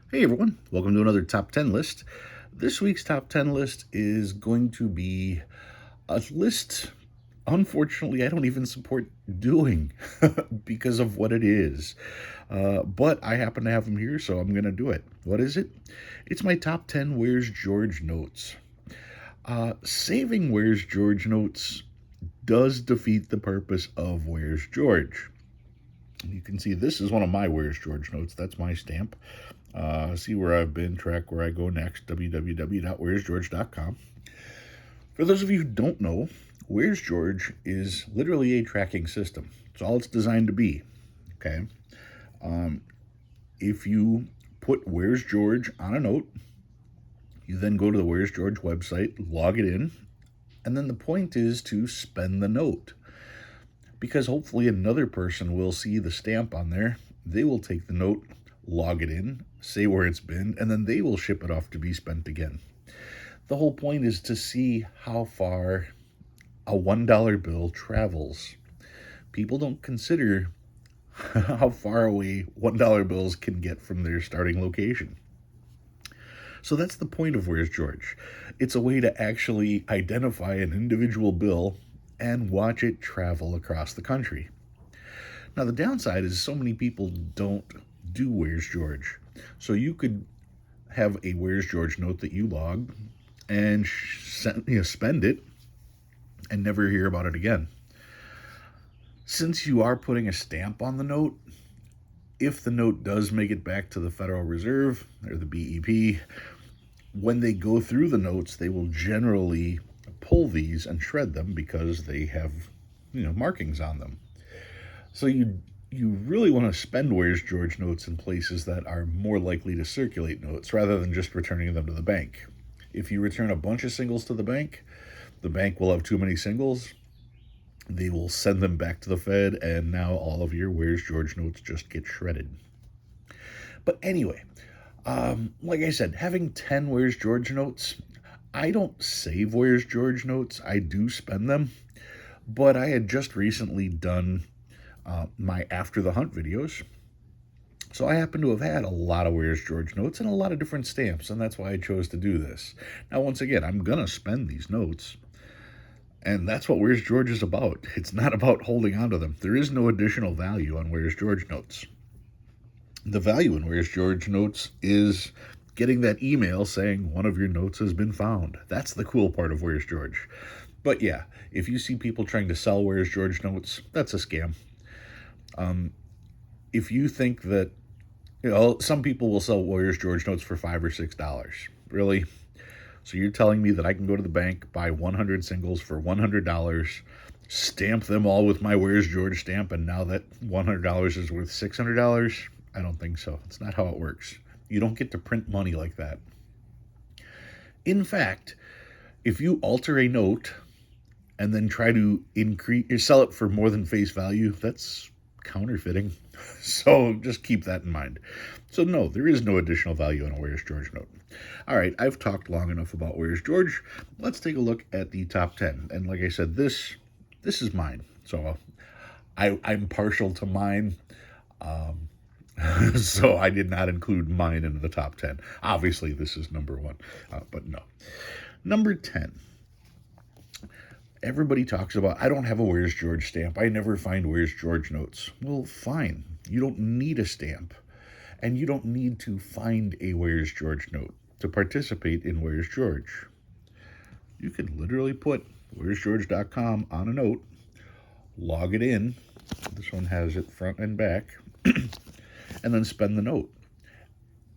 Hey everyone, welcome to another top 10 list. This week's top 10 list is going to be a list, unfortunately, I don't even support doing because of what it is. But I happen to have them here, so I'm going to do it. What is it? It's my top 10 Where's George notes. Saving Where's George notes does defeat the purpose of Where's George. You can see this is one of my Where's George notes. That's my stamp. See where I've been, track where I go next, www.where'sgeorge.com. For those of you who don't know, Where's George is literally a tracking system. It's all it's designed to be. Okay. If you put Where's George on a note, you then go to the Where's George website, log it in, and then the point is to spend the note. Because hopefully another person will see the stamp on there, they will take the note, log it in, say where it's been, and then they will ship it off to be spent again. The whole point is to see how far a $1 bill travels. People don't consider how far away $1 bills can get from their starting location. So that's the point of Where's George. It's a way to actually identify an individual bill and watch it travel across the country. Now, the downside is so many people don't do Where's George. So you could have a Where's George note that you log and spend it and never hear about it again. Since you are putting a stamp on the note, if the note does make it back to the Federal Reserve or the BEP, when they go through the notes, they will generally pull these and shred them because they have, markings on them. So you really want to spend Where's George notes in places that are more likely to circulate notes rather than just returning them to the bank. If you return a bunch of singles to the bank will have too many singles. They will send them back to the Fed, and now all of your Where's George notes just get shredded. But anyway, like I said, having 10 Where's George notes, I don't save Where's George notes. I do spend them. But I had just recently done my After the Hunt videos. So I happen to have had a lot of Where's George notes and a lot of different stamps, and that's why I chose to do this. Now, once again, I'm going to spend these notes, and that's what Where's George is about. It's not about holding on to them. There is no additional value on Where's George notes. The value in Where's George notes is getting that email saying one of your notes has been found. That's the cool part of Where's George. But yeah, if you see people trying to sell Where's George notes, that's a scam. If you think that, some people will sell Where's George notes for $5 or $6. Really? So you're telling me that I can go to the bank, buy 100 singles for $100, stamp them all with my Where's George stamp, and now that $100 is worth $600? I don't think so. It's not how it works. You don't get to print money like that. In fact, if you alter a note and then try to sell it for more than face value, that's counterfeiting. So just keep that in mind. So no, there is no additional value in a Where's George note. All right, I've talked long enough about Where's George. Let's take a look at the top 10. And like I said, this is mine. So I'm partial to mine. So I did not include mine into the top 10. Obviously, this is number one, but no. Number 10. Everybody talks about, I don't have a Where's George stamp. I never find Where's George notes. Well, fine. You don't need a stamp. And you don't need to find a Where's George note to participate in Where's George. You can literally put where'sgeorge.com on a note, log it in. This one has it front and back. And then spend the note.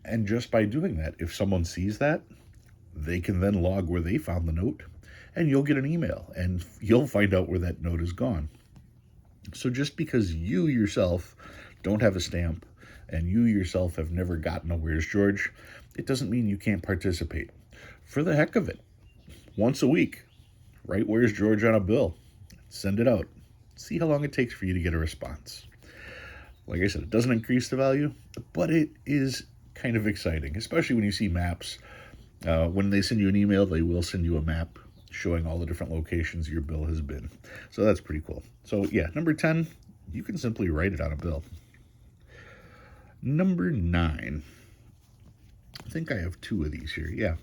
And just by doing that, if someone sees that, they can then log where they found the note, and you'll get an email, and you'll find out where that note is gone. So just because you yourself don't have a stamp, and you yourself have never gotten a Where's George, it doesn't mean you can't participate. For the heck of it, once a week, write Where's George on a bill, send it out, see how long it takes for you to get a response. Like I said, it doesn't increase the value, but it is kind of exciting, especially when you see maps. When they send you an email, they will send you a map showing all the different locations your bill has been. So that's pretty cool. So yeah, number 10, you can simply write it on a bill. Number 9, I think I have two of these here, yeah.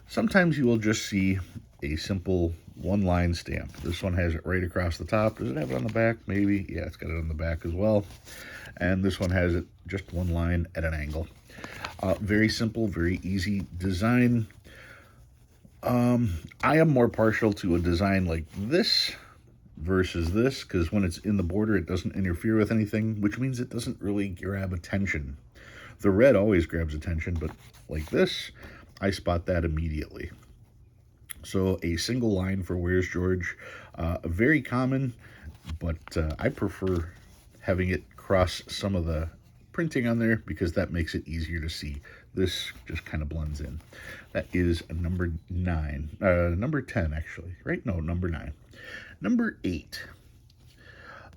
Sometimes you will just see a simple one-line stamp. This one has it right across the top. Does it have it on the back? Maybe. Yeah, it's got it on the back as well. And this one has it just one line at an angle. Very simple, very easy design. I am more partial to a design like this versus this, because when it's in the border, it doesn't interfere with anything, which means it doesn't really grab attention. The red always grabs attention, but like this, I spot that immediately. So a single line for Where's George, very common, but I prefer having it cross some of the printing on there because that makes it easier to see. This just kind of blends in. That is number 9, number 10 actually, right? No, number 9. Number 8.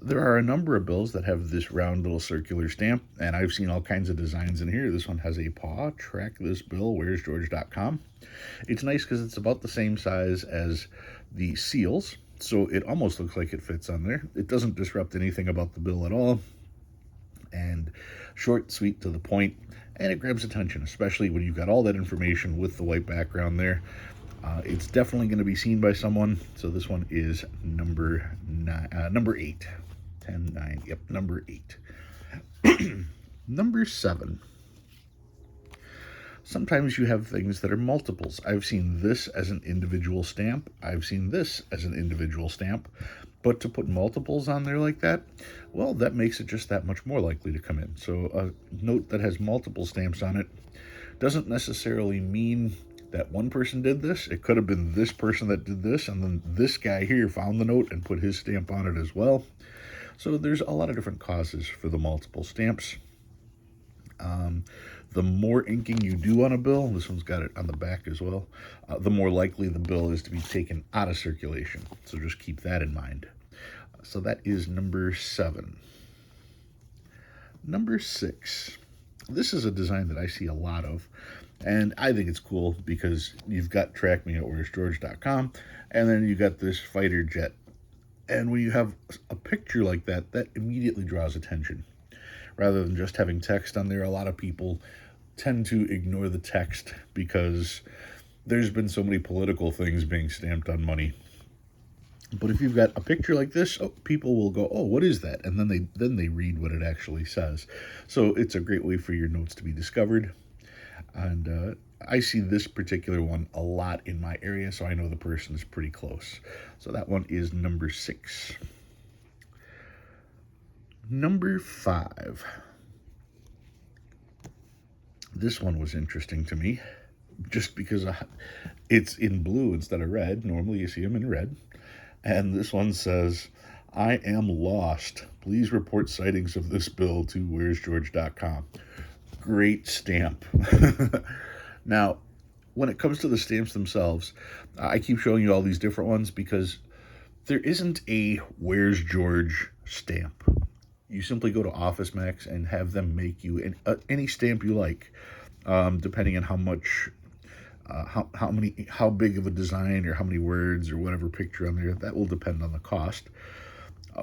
There are a number of bills that have this round little circular stamp, and I've seen all kinds of designs in here. This one has a paw, track this bill, where'sgeorge.com. It's nice because it's about the same size as the seals, so it almost looks like it fits on there. It doesn't disrupt anything about the bill at all, and short, sweet, to the point, and it grabs attention, especially when you've got all that information with the white background there. It's definitely going to be seen by someone, so this one is number 8. 10, 9, yep, number 8. Number 7. Sometimes you have things that are multiples. I've seen this as an individual stamp. I've seen this as an individual stamp. But to put multiples on there like that, well, that makes it just that much more likely to come in. So a note that has multiple stamps on it doesn't necessarily mean that one person did this. It could have been this person that did this, and then this guy here found the note and put his stamp on it as well. So there's a lot of different causes for the multiple stamps. The more inking you do on a bill, this one's got it on the back as well, the more likely the bill is to be taken out of circulation. So just keep that in mind. So that is number 7. Number 6. This is a design that I see a lot of, and I think it's cool because you've got track me at where'sgeorge.com, and then you got this fighter jet. And when you have a picture like that, that immediately draws attention. Rather than just having text on there, a lot of people tend to ignore the text because there's been so many political things being stamped on money. But if you've got a picture like this, people will go, oh, what is that? And then they read what it actually says. So it's a great way for your notes to be discovered. And I see this particular one a lot in my area, so I know the person is pretty close. So that one is number 6. Number 5. This one was interesting to me just because it's in blue instead of red. Normally you see them in red. And this one says, I am lost. Please report sightings of this bill to where'sgeorge.com. Great stamp. Now, when it comes to the stamps themselves, I keep showing you all these different ones because there isn't a Where's George stamp. You simply go to Office Max and have them make you any stamp you like, depending on how much, how big of a design or how many words or whatever picture on there. That will depend on the cost.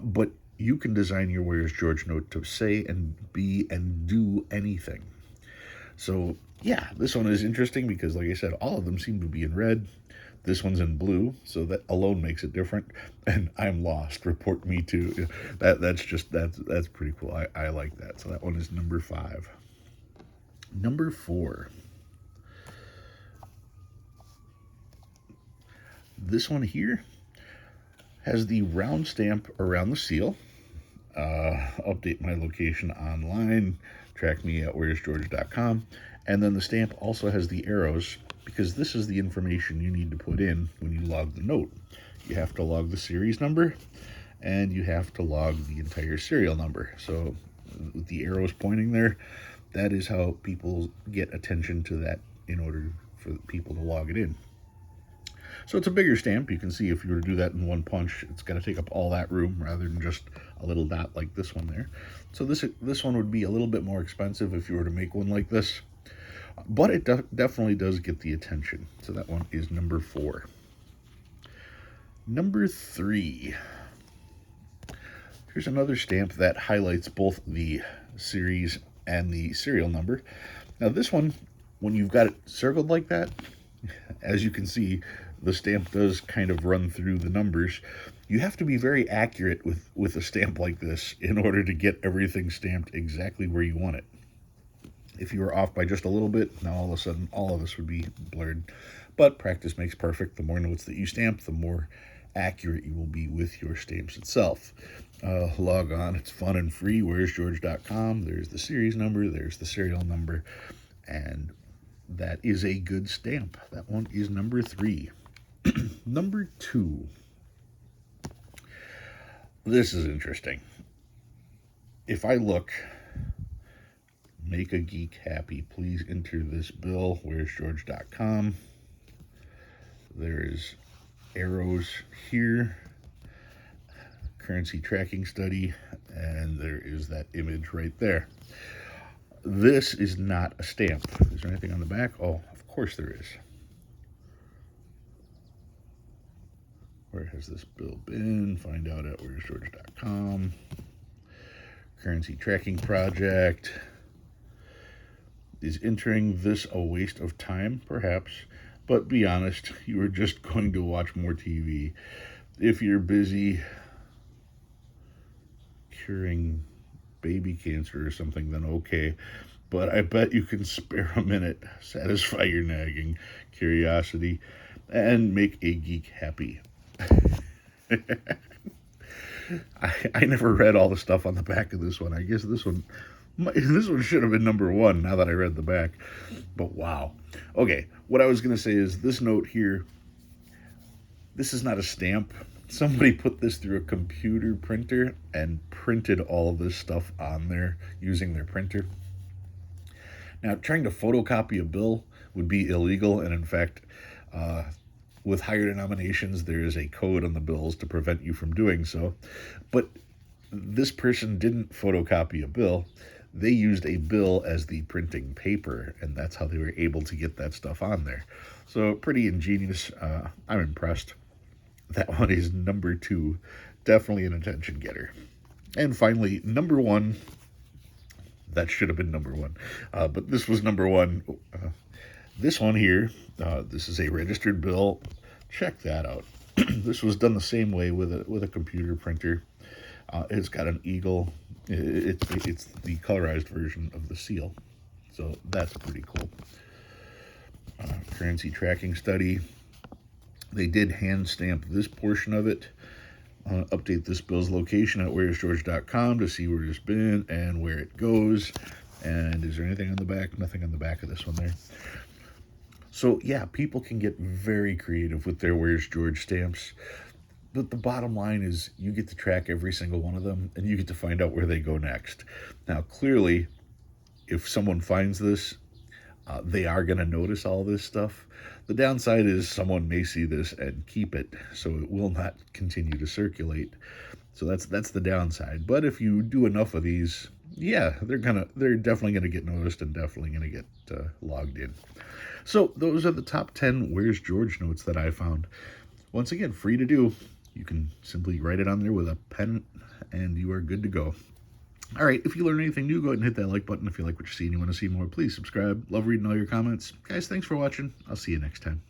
But you can design your Where's George note to say and be and do anything. So yeah, this one is interesting because, like I said, all of them seem to be in red. This one's in blue, so that alone makes it different. And I'm lost. Report me to. That's pretty cool. I like that. So that one is number 5. Number 4. This one here has the round stamp around the seal. Update my location online. Track me at where'sgeorge.com. And then the stamp also has the arrows, because this is the information you need to put in when you log the note. You have to log the series number, and you have to log the entire serial number. So with the arrows pointing there, that is how people get attention to that in order for people to log it in. So it's a bigger stamp. You can see if you were to do that in one punch, it's got to take up all that room rather than just a little dot like this one there. So this one would be a little bit more expensive if you were to make one like this. But it definitely does get the attention. So that one is number 4. Number 3. Here's another stamp that highlights both the series and the serial number. Now this one When you've got it circled like that, as you can see, the stamp does kind of run through the numbers. You have to be very accurate with a stamp like this in order to get everything stamped exactly where you want it. If you were off by just a little bit, now all of a sudden all of this would be blurred. But practice makes perfect. The more notes that you stamp, the more accurate you will be with your stamps itself. Log on. It's fun and free. Where'sgeorge.com. There's the series number. There's the serial number. And that is a good stamp. That one is number 3. Number 2. This is interesting. If I look, make a geek happy, please enter this bill, where'sgeorge.com. There's arrows here, currency tracking study, and there is that image right there. This is not a stamp. Is there anything on the back? Oh, of course there is. Where has this bill been? Find out at where'sgeorge.com. Currency tracking project. Is entering this a waste of time? Perhaps. But be honest, you are just going to watch more TV. If you're busy curing baby cancer or something, then okay. But I bet you can spare a minute, satisfy your nagging curiosity, and make a geek happy. I never read all the stuff on the back of this one. I guess this one should have been number 1 now that I read the back. But wow. Okay, what I was going to say is this note here, this is not a stamp. Somebody put this through a computer printer and printed all of this stuff on there using their printer. Now, trying to photocopy a bill would be illegal, and in fact, with higher denominations, there is a code on the bills to prevent you from doing so. But this person didn't photocopy a bill. They used a bill as the printing paper, and that's how they were able to get that stuff on there. So pretty ingenious. I'm impressed. That one is number 2. Definitely an attention getter. And finally, number 1. That should have been number 1. But this was number 1. This one here, this is a registered bill. Check that out. This was done the same way with a computer printer. It's got an eagle. It's the colorized version of the seal. So that's pretty cool. Currency tracking study. They did hand stamp this portion of it. Update this bill's location at where'sgeorge.com to see where it's been and where it goes. And is there anything on the back? Nothing on the back of this one there. So yeah, people can get very creative with their Where's George stamps. But the bottom line is you get to track every single one of them, and you get to find out where they go next. Now, clearly, if someone finds this, they are going to notice all this stuff. The downside is someone may see this and keep it, so it will not continue to circulate. So that's the downside. But if you do enough of these, yeah, they're definitely gonna get noticed and definitely gonna get logged in. So those are the top 10 Where's George notes that I found. Once again, free to do. You can simply write it on there with a pen, and you are good to go. All right, if you learn anything new, go ahead and hit that like button. If you like what you see and you want to see more, please subscribe. Love reading all your comments. Guys, thanks for watching. I'll see you next time.